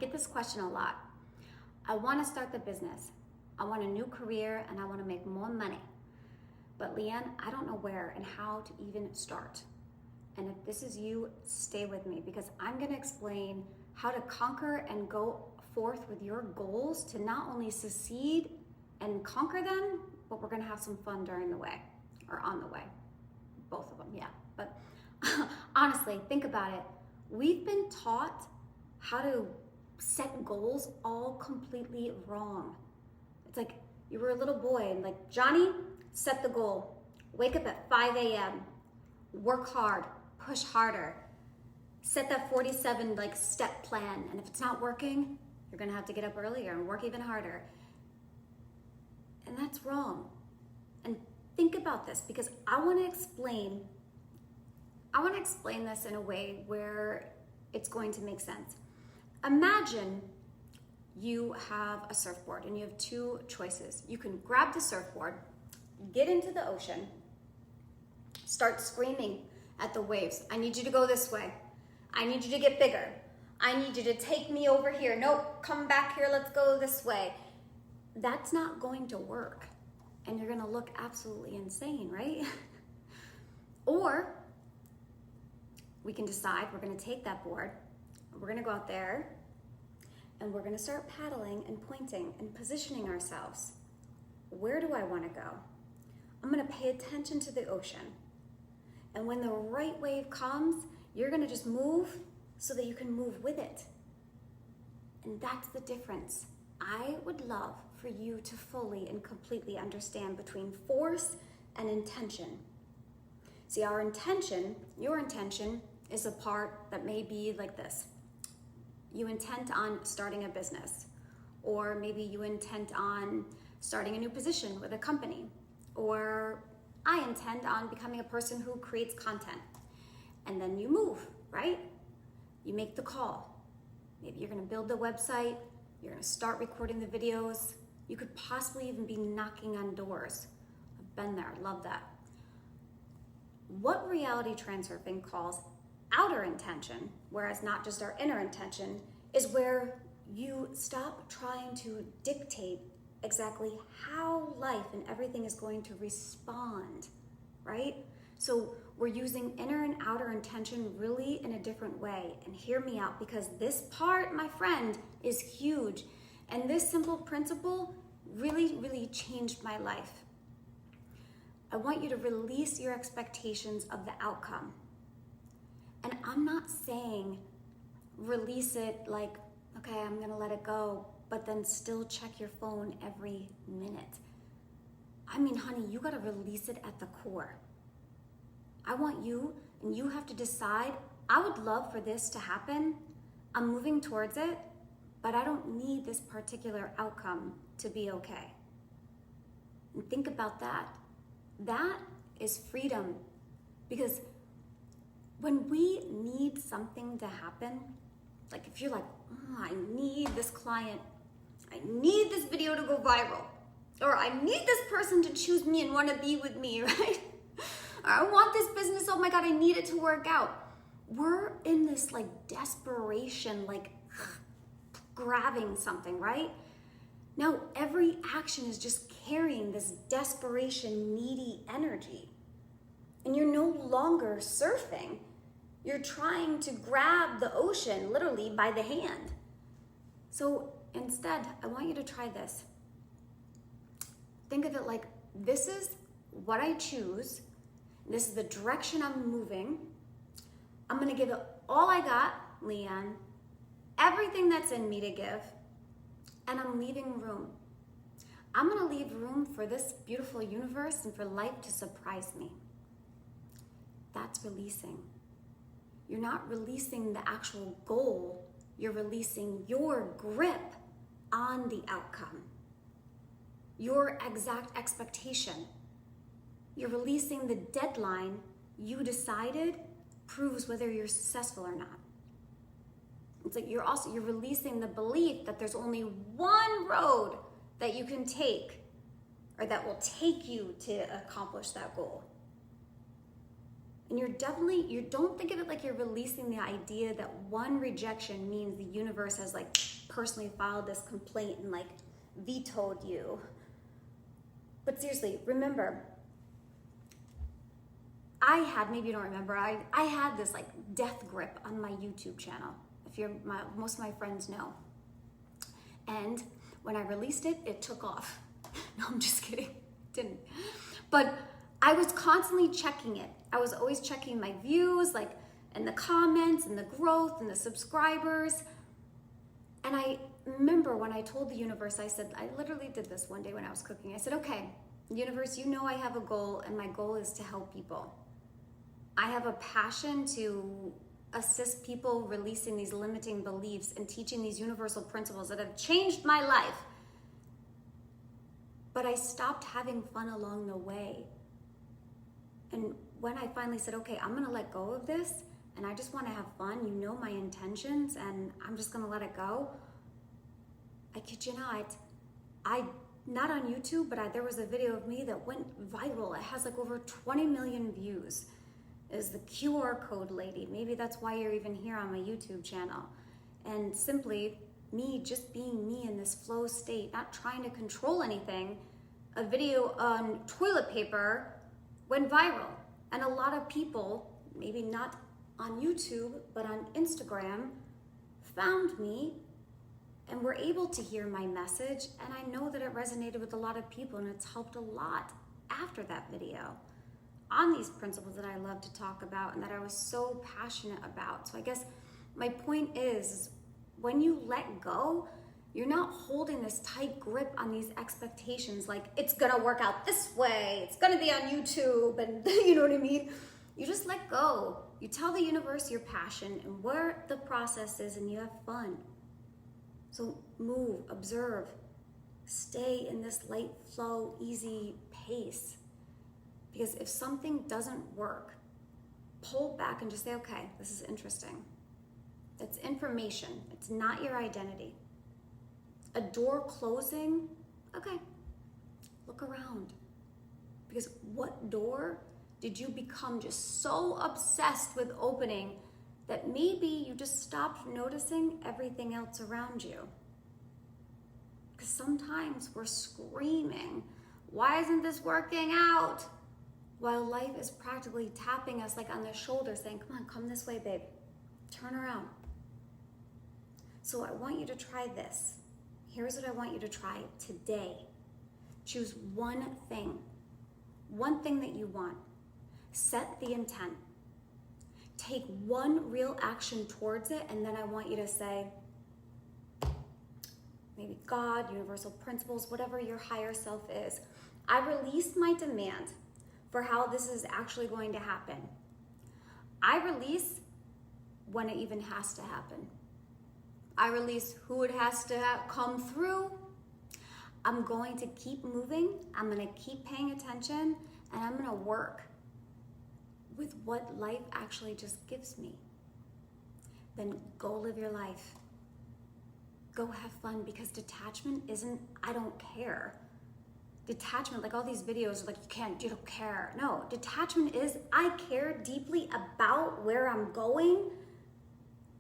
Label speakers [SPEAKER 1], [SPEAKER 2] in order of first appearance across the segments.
[SPEAKER 1] get this question a lot. I want to start the business. I want a new career and I want to make more money. But Leanne, I don't know where and how to even start. And if this is you, stay with me because I'm going to explain how to conquer and go forth with your goals to not only succeed and conquer them, but we're going to have some fun during the way or on the way. Both of them, yeah. But honestly, think about it. We've been taught how to set goals all completely wrong. It's like you were a little boy and like, Johnny, set the goal. Wake up at 5 a.m. Work hard, push harder. Set that 47 step plan. And if it's not working, you're gonna have to get up earlier and work even harder. And that's wrong. And think about this because I wanna explain this in a way where it's going to make sense. Imagine you have a surfboard and you have two choices. You can grab the surfboard, get into the ocean, start screaming at the waves. I need you to go this way. I need you to get bigger. I need you to take me over here. Nope, come back here, let's go this way. That's not going to work. And you're gonna look absolutely insane, right? Or we can decide we're gonna take that board, we're gonna go out there, and we're gonna start paddling and pointing and positioning ourselves. Where do I wanna go? I'm gonna pay attention to the ocean. And when the right wave comes, you're gonna just move so that you can move with it. And that's the difference. I would love for you to fully and completely understand between force and intention. See, our intention, your intention, is a part that may be like this. You intend on starting a business, or maybe you intend on starting a new position with a company, or I intend on becoming a person who creates content. And then you move, right? You make the call. Maybe you're gonna build the website, you're gonna start recording the videos. You could possibly even be knocking on doors. I've been there, love that. What Reality Transurfing calls outer intention, whereas not just our inner intention, is where you stop trying to dictate exactly how life and everything is going to respond, right? So we're using inner and outer intention really in a different way. And hear me out, because this part, my friend, is huge. And this simple principle really, really changed my life. I want you to release your expectations of the outcome. And I'm not saying release it like, okay, I'm gonna let it go, but then still check your phone every minute. I mean, honey, you gotta release it at the core. I want you, and you have to decide, I would love for this to happen. I'm moving towards it, but I don't need this particular outcome to be okay. And think about that. That is freedom. Because when we need something to happen, like if you're like, oh, I need this client, I need this video to go viral, or I need this person to choose me and want to be with me, right? Or I want this business, oh my God, I need it to work out. We're in this desperation, grabbing something, right? Now every action is just carrying this desperation, needy energy. And you're no longer surfing. You're trying to grab the ocean literally by the hand. So instead, I want you to try this. Think of it like, this is what I choose. This is the direction I'm moving. I'm gonna give it all I got, Leanne, everything that's in me to give, and I'm leaving room. I'm gonna leave room for this beautiful universe and for life to surprise me. That's releasing. You're not releasing the actual goal, you're releasing your grip on the outcome, your exact expectation. You're releasing the deadline you decided proves whether you're successful or not. It's like you're releasing the belief that there's only one road that you can take or that will take you to accomplish that goal. And you don't think of it like you're releasing the idea that one rejection means the universe has like personally filed this complaint and like vetoed you. But seriously, remember, maybe you don't remember, I had this like death grip on my YouTube channel. Most of my friends know. And when I released it, it took off. No, I'm just kidding. It didn't. But I was constantly checking it. I was always checking my views, like, and the comments and the growth and the subscribers. And I remember when I told the universe, I literally did this one day when I was cooking. I said, okay, universe, you know I have a goal, and my goal is to help people. I have a passion to assist people releasing these limiting beliefs and teaching these universal principles that have changed my life. But I stopped having fun along the way. And when I finally said, okay, I'm gonna let go of this, and I just wanna have fun, you know my intentions, and I'm just gonna let it go. I kid you not, not on YouTube, but there was a video of me that went viral. It has like over 20 million views. Is the QR code lady. Maybe that's why you're even here on my YouTube channel. And simply me just being me in this flow state, not trying to control anything. A video on toilet paper went viral. And a lot of people, maybe not on YouTube, but on Instagram, found me and were able to hear my message. And I know that it resonated with a lot of people, and it's helped a lot after that video on these principles that I love to talk about and that I was so passionate about. So I guess my point is, when you let go, you're not holding this tight grip on these expectations like it's gonna work out this way, it's gonna be on YouTube, and you know what I mean? You just let go. You tell the universe your passion and where the process is, and you have fun. So move, observe, stay in this light flow, easy pace. Because if something doesn't work, pull back and just say, okay, this is interesting. It's information. It's not your identity. A door closing, okay, look around. Because what door did you become just so obsessed with opening that maybe you just stopped noticing everything else around you? Because sometimes we're screaming, why isn't this working out? While life is practically tapping us like on the shoulder saying, come this way, babe, turn around. So I want you to try this. Here's what I want you to try today. Choose one thing that you want. Set the intent. Take one real action towards it, and then I want you to say, maybe God, universal principles, whatever your higher self is. I release my demand for how this is actually going to happen. I release when it even has to happen. I release who it has to come through. I'm going to keep moving. I'm going to keep paying attention, and I'm going to work with what life actually just gives me. Then go live your life. Go have fun, because detachment isn't, I don't care. Detachment, like all these videos are like, you don't care. No, detachment is, I care deeply about where I'm going,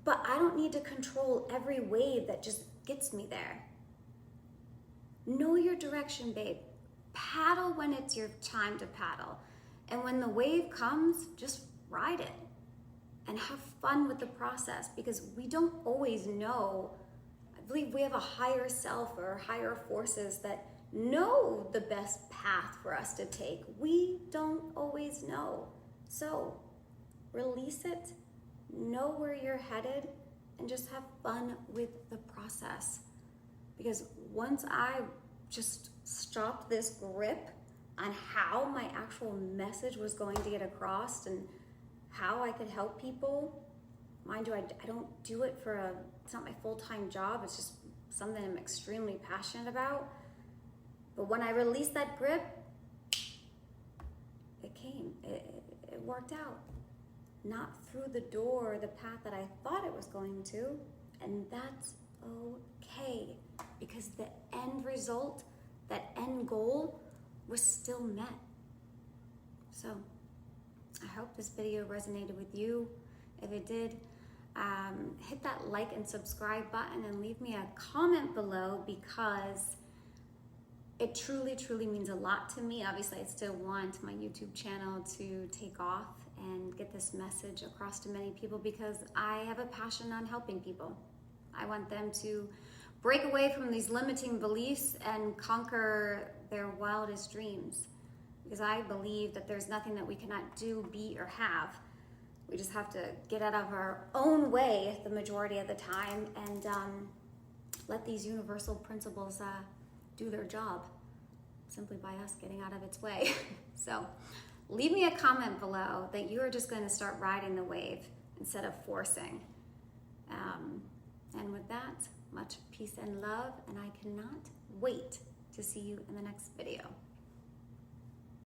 [SPEAKER 1] but I don't need to control every wave that just gets me there. Know your direction, babe. Paddle when it's your time to paddle. And when the wave comes, just ride it and have fun with the process, because we don't always know. I believe we have a higher self or higher forces that know the best path for us to take. We don't always know. So release it, know where you're headed, and just have fun with the process. Because once I just stopped this grip on how my actual message was going to get across and how I could help people, mind you, I don't do it it's not my full-time job, it's just something I'm extremely passionate about. But when I released that grip, it came, it worked out. Not through the door or the path that I thought it was going to, and that's okay, because the end result, that end goal, was still met. So I hope this video resonated with you. If it did, hit that like and subscribe button and leave me a comment below, because it truly, truly means a lot to me. Obviously, I still want my YouTube channel to take off and get this message across to many people, because I have a passion on helping people. I want them to break away from these limiting beliefs and conquer their wildest dreams, because I believe that there's nothing that we cannot do, be, or have. We just have to get out of our own way the majority of the time and let these universal principles do their job, simply by us getting out of its way. So leave me a comment below that you are just going to start riding the wave instead of forcing. And with that, much peace and love, and I cannot wait to see you in the next video.